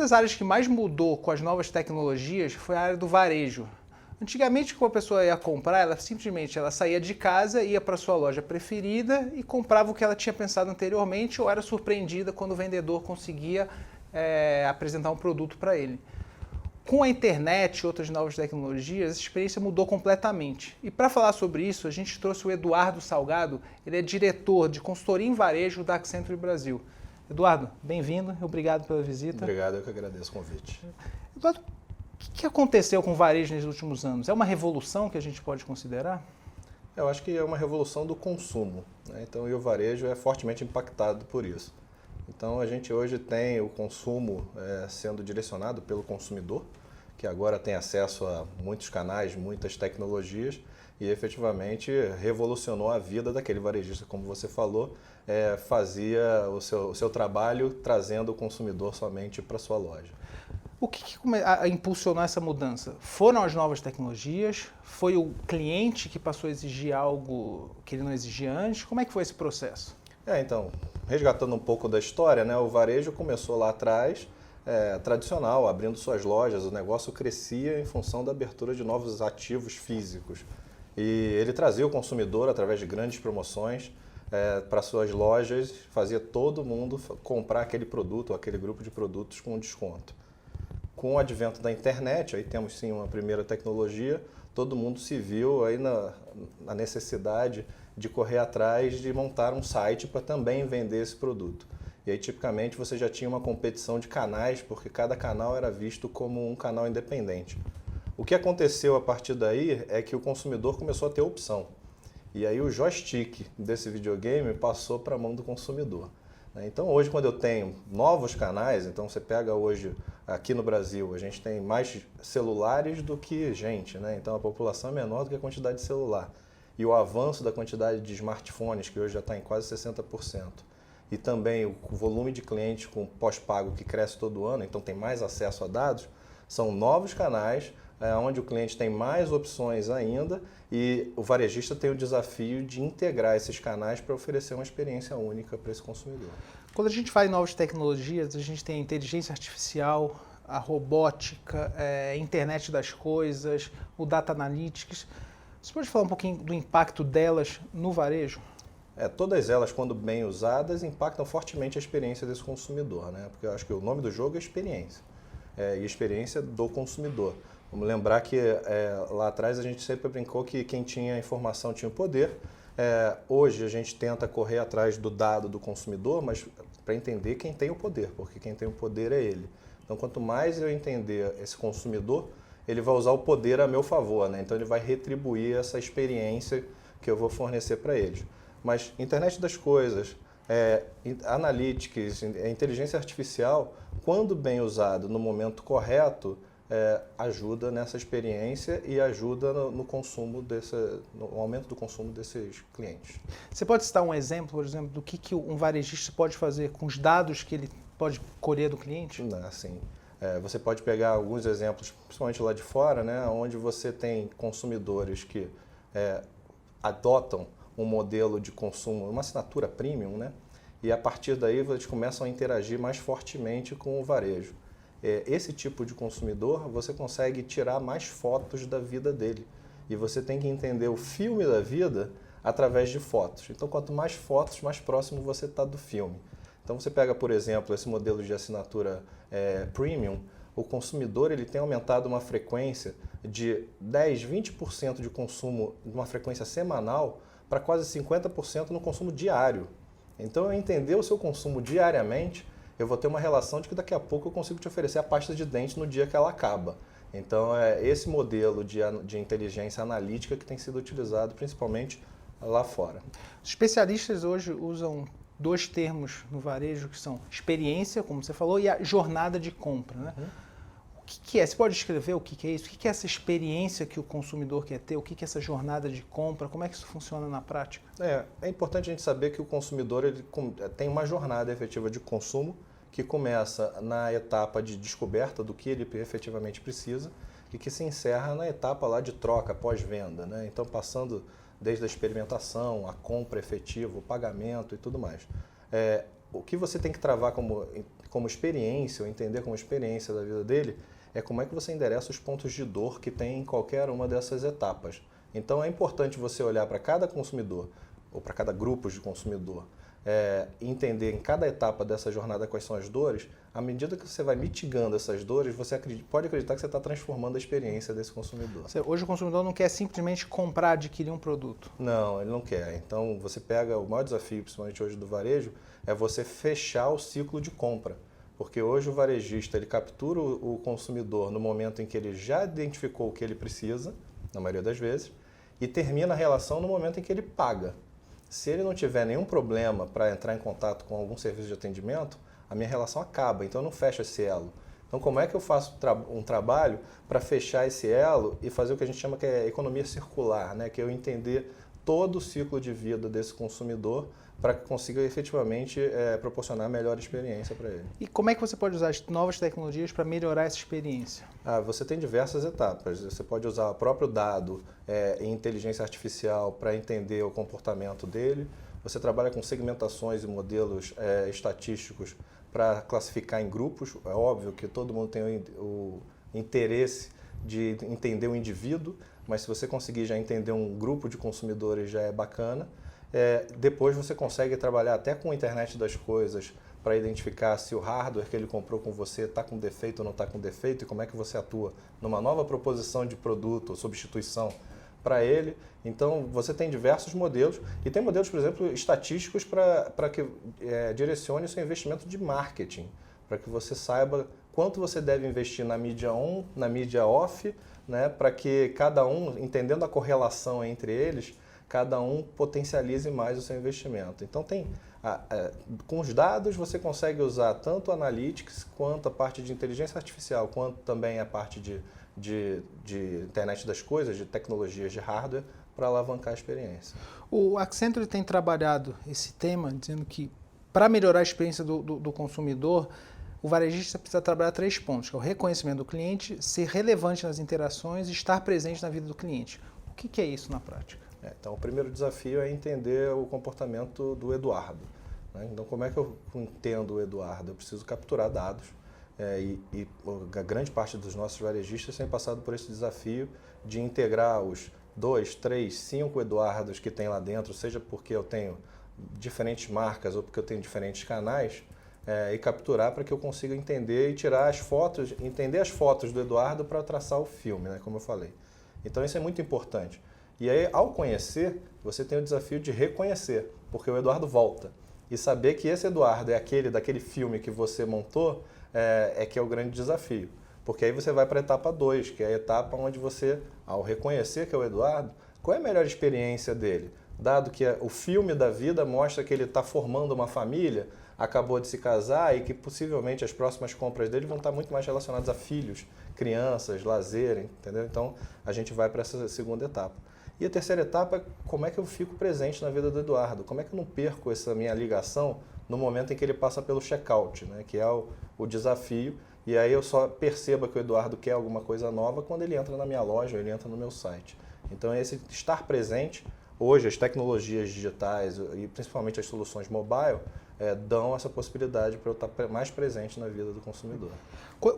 das áreas que mais mudou com as novas tecnologias foi a área do varejo. Antigamente, quando a pessoa ia comprar, ela saía de casa, ia para sua loja preferida e comprava o que ela tinha pensado anteriormente ou era surpreendida quando o vendedor conseguia apresentar um produto para ele. Com a internet e outras novas tecnologias, essa experiência mudou completamente. E para falar sobre isso, a gente trouxe o Eduardo Salgado, ele é diretor de consultoria em varejo da Accenture Brasil. Eduardo, bem-vindo e obrigado pela visita. Obrigado, eu que agradeço o convite. Eduardo, o que aconteceu com o varejo nos últimos anos? É uma revolução que a gente pode considerar? Eu acho que é uma revolução do consumo, né? Então, e o varejo é fortemente impactado por isso. Então, a gente hoje tem o consumo sendo direcionado pelo consumidor, que agora tem acesso a muitos canais, muitas tecnologias, e efetivamente revolucionou a vida daquele varejista, como você falou, fazia o seu trabalho trazendo o consumidor somente para a sua loja. O que impulsionou essa mudança? Foram as novas tecnologias? Foi o cliente que passou a exigir algo que ele não exigia antes? Como é que foi esse processo? Então, resgatando um pouco da história, né, o varejo começou lá atrás, tradicional, abrindo suas lojas, o negócio crescia em função da abertura de novos ativos físicos. E ele trazia o consumidor através de grandes promoções para suas lojas, fazia todo mundo comprar aquele produto, aquele grupo de produtos com desconto. Com o advento da internet, aí temos sim uma primeira tecnologia, todo mundo se viu aí na necessidade de correr atrás de montar um site para também vender esse produto. E aí tipicamente você já tinha uma competição de canais, porque cada canal era visto como um canal independente. O que aconteceu a partir daí é que o consumidor começou a ter opção. E aí o joystick desse videogame passou para a mão do consumidor. Então hoje quando eu tenho novos canais, então você pega hoje aqui no Brasil, a gente tem mais celulares do que gente, né? Então a população é menor do que a quantidade de celular. E o avanço da quantidade de smartphones, que hoje já está em quase 60%, e também o volume de clientes com pós-pago que cresce todo ano, então tem mais acesso a dados, são novos canais onde o cliente tem mais opções ainda e o varejista tem o desafio de integrar esses canais para oferecer uma experiência única para esse consumidor. Quando a gente fala em novas tecnologias, a gente tem a inteligência artificial, a robótica, a internet das coisas, o data analytics. Você pode falar um pouquinho do impacto delas no varejo? Todas elas, quando bem usadas, impactam fortemente a experiência desse consumidor, né? Porque eu acho que o nome do jogo é experiência, e experiência do consumidor. Vamos lembrar que lá atrás a gente sempre brincou que quem tinha informação tinha o poder. Hoje a gente tenta correr atrás do dado do consumidor, mas para entender quem tem o poder, porque quem tem o poder é ele. Então, quanto mais eu entender esse consumidor, ele vai usar o poder a meu favor, né? Então ele vai retribuir essa experiência que eu vou fornecer para eles. Mas internet das coisas, analytics, inteligência artificial, quando bem usado no momento correto, ajuda nessa experiência e ajuda no consumo no aumento do consumo desses clientes. Você pode citar um exemplo, por exemplo, do que um varejista pode fazer com os dados que ele pode colher do cliente? Sim. Você pode pegar alguns exemplos, principalmente lá de fora, né, onde você tem consumidores que adotam um modelo de consumo, uma assinatura premium, né, e a partir daí eles começam a interagir mais fortemente com o varejo. Esse tipo de consumidor, você consegue tirar mais fotos da vida dele. E você tem que entender o filme da vida através de fotos. Então, quanto mais fotos, mais próximo você está do filme. Então, você pega, por exemplo, esse modelo de assinatura premium, o consumidor ele tem aumentado uma frequência de 10, 20% de consumo, uma frequência semanal, para quase 50% no consumo diário. Então, eu entender o seu consumo diariamente, eu vou ter uma relação de que daqui a pouco eu consigo te oferecer a pasta de dente no dia que ela acaba. Então, é esse modelo de inteligência analítica que tem sido utilizado principalmente lá fora. Os especialistas hoje usam dois termos no varejo que são experiência, como você falou, e a jornada de compra, né? O que é? Você pode descrever o que é isso? O que é essa experiência que o consumidor quer ter? O que é essa jornada de compra? Como é que isso funciona na prática? É importante a gente saber que o consumidor ele tem uma jornada efetiva de consumo que começa na etapa de descoberta do que ele efetivamente precisa e que se encerra na etapa lá de troca, pós-venda, né? Então, passando desde a experimentação, a compra efetiva, o pagamento e tudo mais. O que você tem que travar como como experiência, ou entender como experiência da vida dele, é como é que você endereça os pontos de dor que tem em qualquer uma dessas etapas. Então é importante você olhar para cada consumidor, ou para cada grupo de consumidor, entender em cada etapa dessa jornada quais são as dores. À medida que você vai mitigando essas dores, você pode acreditar que você está transformando a experiência desse consumidor. Hoje o consumidor não quer simplesmente comprar, adquirir um produto. Não, ele não quer. Então você pega o maior desafio, principalmente hoje do varejo, é você fechar o ciclo de compra. Porque hoje o varejista ele captura o consumidor no momento em que ele já identificou o que ele precisa, na maioria das vezes, e termina a relação no momento em que ele paga. Se ele não tiver nenhum problema para entrar em contato com algum serviço de atendimento, a minha relação acaba, então eu não fecho esse elo. Então como é que eu faço um trabalho para fechar esse elo e fazer o que a gente chama que é economia circular, né? Que é eu entender todo o ciclo de vida desse consumidor para que consiga efetivamente proporcionar a melhor experiência para ele. E como é que você pode usar as novas tecnologias para melhorar essa experiência? Você tem diversas etapas. Você pode usar o próprio dado e inteligência artificial para entender o comportamento dele. Você trabalha com segmentações e modelos estatísticos para classificar em grupos. É óbvio que todo mundo tem o interesse de entender o indivíduo, mas se você conseguir já entender um grupo de consumidores já é bacana. Depois você consegue trabalhar até com a internet das coisas para identificar se o hardware que ele comprou com você está com defeito ou não está com defeito e como é que você atua numa nova proposição de produto ou substituição para ele. Então você tem diversos modelos e tem modelos, por exemplo, estatísticos para que direcione o seu investimento de marketing, para que você saiba quanto você deve investir na mídia on, na mídia off, né, para que cada um, entendendo a correlação entre eles, cada um potencialize mais o seu investimento. Então com os dados você consegue usar tanto a Analytics quanto a parte de inteligência artificial, quanto também a parte de internet das coisas, de tecnologias de hardware, para alavancar a experiência. O Accenture tem trabalhado esse tema, dizendo que para melhorar a experiência do consumidor, o varejista precisa trabalhar 3 pontos, que é o reconhecimento do cliente, ser relevante nas interações e estar presente na vida do cliente. O que é isso na prática? Então, o primeiro desafio é entender o comportamento do Eduardo, né? Então, como é que eu entendo o Eduardo? Eu preciso capturar dados e a grande parte dos nossos varejistas tem passado por esse desafio de integrar os 2, 3, 5 Eduardos que tem lá dentro, seja porque eu tenho diferentes marcas ou porque eu tenho diferentes canais, e capturar para que eu consiga entender e tirar as fotos, entender as fotos do Eduardo para traçar o filme, né, como eu falei. Então, isso é muito importante. E aí, ao conhecer, você tem o desafio de reconhecer, porque o Eduardo volta. E saber que esse Eduardo é aquele daquele filme que você montou, que é o grande desafio. Porque aí você vai para a etapa 2, que é a etapa onde você, ao reconhecer que é o Eduardo, qual é a melhor experiência dele? Dado que o filme da vida mostra que ele está formando uma família, acabou de se casar e que possivelmente as próximas compras dele vão estar muito mais relacionadas a filhos, crianças, lazer, entendeu? Então, a gente vai para essa segunda etapa. E a terceira etapa é como é que eu fico presente na vida do Eduardo, como é que eu não perco essa minha ligação no momento em que ele passa pelo checkout, né, que é o desafio, e aí eu só percebo que o Eduardo quer alguma coisa nova quando ele entra na minha loja ou ele entra no meu site. Então, esse estar presente, hoje as tecnologias digitais e principalmente as soluções mobile dão essa possibilidade para eu estar mais presente na vida do consumidor.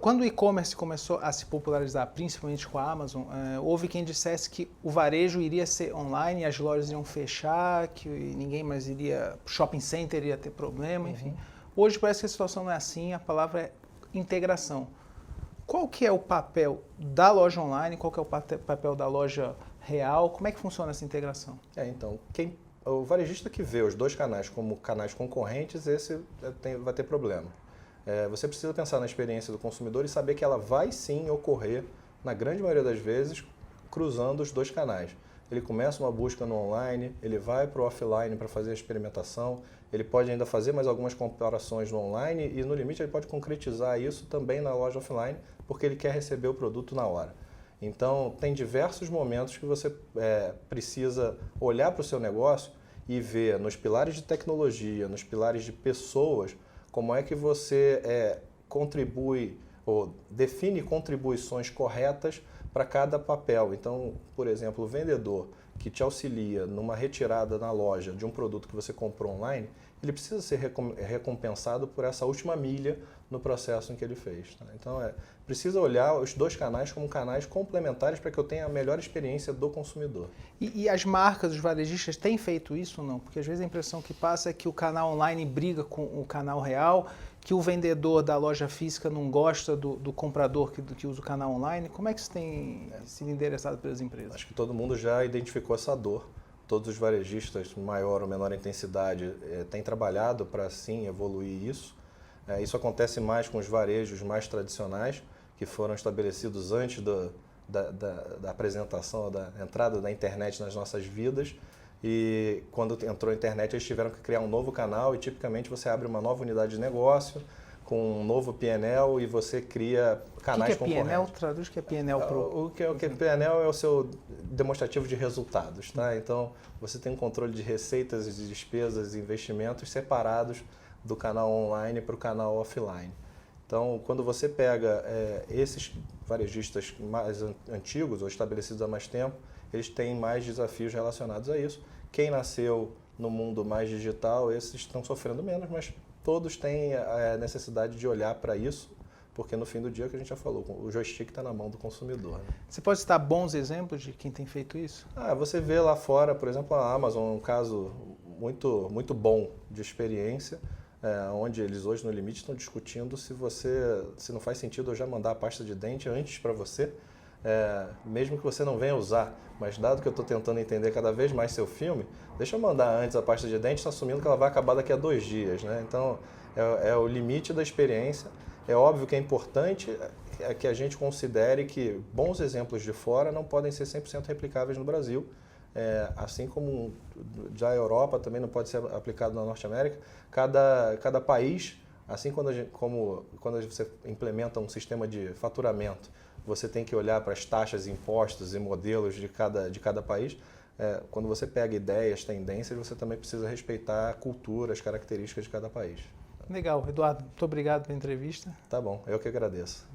Quando o e-commerce começou a se popularizar, principalmente com a Amazon, houve quem dissesse que o varejo iria ser online, as lojas iriam fechar, que ninguém mais iria, shopping center iria ter problema, enfim. Hoje parece que a situação não é assim, a palavra é integração. Qual que é o papel da loja online, qual que é o papel da loja real, como é que funciona essa integração? Então, o varejista que vê os 2 canais como canais concorrentes, esse vai ter problema. Você precisa pensar na experiência do consumidor e saber que ela vai sim ocorrer, na grande maioria das vezes, cruzando os 2 canais. Ele começa uma busca no online, ele vai para o offline para fazer a experimentação, ele pode ainda fazer mais algumas comparações no online e, no limite, ele pode concretizar isso também na loja offline, porque ele quer receber o produto na hora. Então, tem diversos momentos que você precisa olhar para o seu negócio e ver nos pilares de tecnologia, nos pilares de pessoas, como é que você contribui ou define contribuições corretas para cada papel. Então, por exemplo, o vendedor que te auxilia numa retirada na loja de um produto que você comprou online, ele precisa ser recompensado por essa última milha no processo em que ele fez. Tá? Então, precisa olhar os dois canais como canais complementares para que eu tenha a melhor experiência do consumidor. E as marcas, os varejistas têm feito isso ou não? Porque às vezes a impressão que passa é que o canal online briga com o canal real, que o vendedor da loja física não gosta do comprador que usa o canal online. Como é que isso tem sido endereçado pelas empresas? Acho que todo mundo já identificou essa dor. Todos os varejistas, maior ou menor intensidade, têm trabalhado para, sim, evoluir isso. Isso acontece mais com os varejos mais tradicionais, que foram estabelecidos antes da apresentação, da entrada da internet nas nossas vidas. E quando entrou a internet, eles tiveram que criar um novo canal e, tipicamente, você abre uma nova unidade de negócio com um novo P&L e você cria canais concorrentes. O que é P&L? Traduz o que é P&L para o que é P&L é o seu demonstrativo de resultados, tá? Então, você tem um controle de receitas, de despesas e investimentos separados do canal online para o canal offline. Então, quando você pega esses varejistas mais antigos ou estabelecidos há mais tempo, eles têm mais desafios relacionados a isso. Quem nasceu no mundo mais digital, esses estão sofrendo menos, mas todos têm a necessidade de olhar para isso, porque no fim do dia, que a gente já falou, o joystick está na mão do consumidor. Né? Você pode citar bons exemplos de quem tem feito isso? Você vê lá fora, por exemplo, a Amazon, um caso muito, muito bom de experiência, onde eles hoje no limite estão discutindo se não faz sentido eu já mandar a pasta de dente antes para você, mesmo que você não venha usar, mas dado que eu estou tentando entender cada vez mais seu filme, deixa eu mandar antes a pasta de dente, assumindo que ela vai acabar daqui a 2 dias. Né? Então, é o limite da experiência. É óbvio que é importante que a gente considere que bons exemplos de fora não podem ser 100% replicáveis no Brasil, assim como já a Europa também não pode ser aplicado na Norte América. Cada país, assim como quando você implementa um sistema de faturamento, você tem que olhar para as taxas, impostos e modelos de cada país. Quando você pega ideias, tendências, você também precisa respeitar a cultura, as características de cada país. Legal. Eduardo, muito obrigado pela entrevista. Tá bom, eu que agradeço.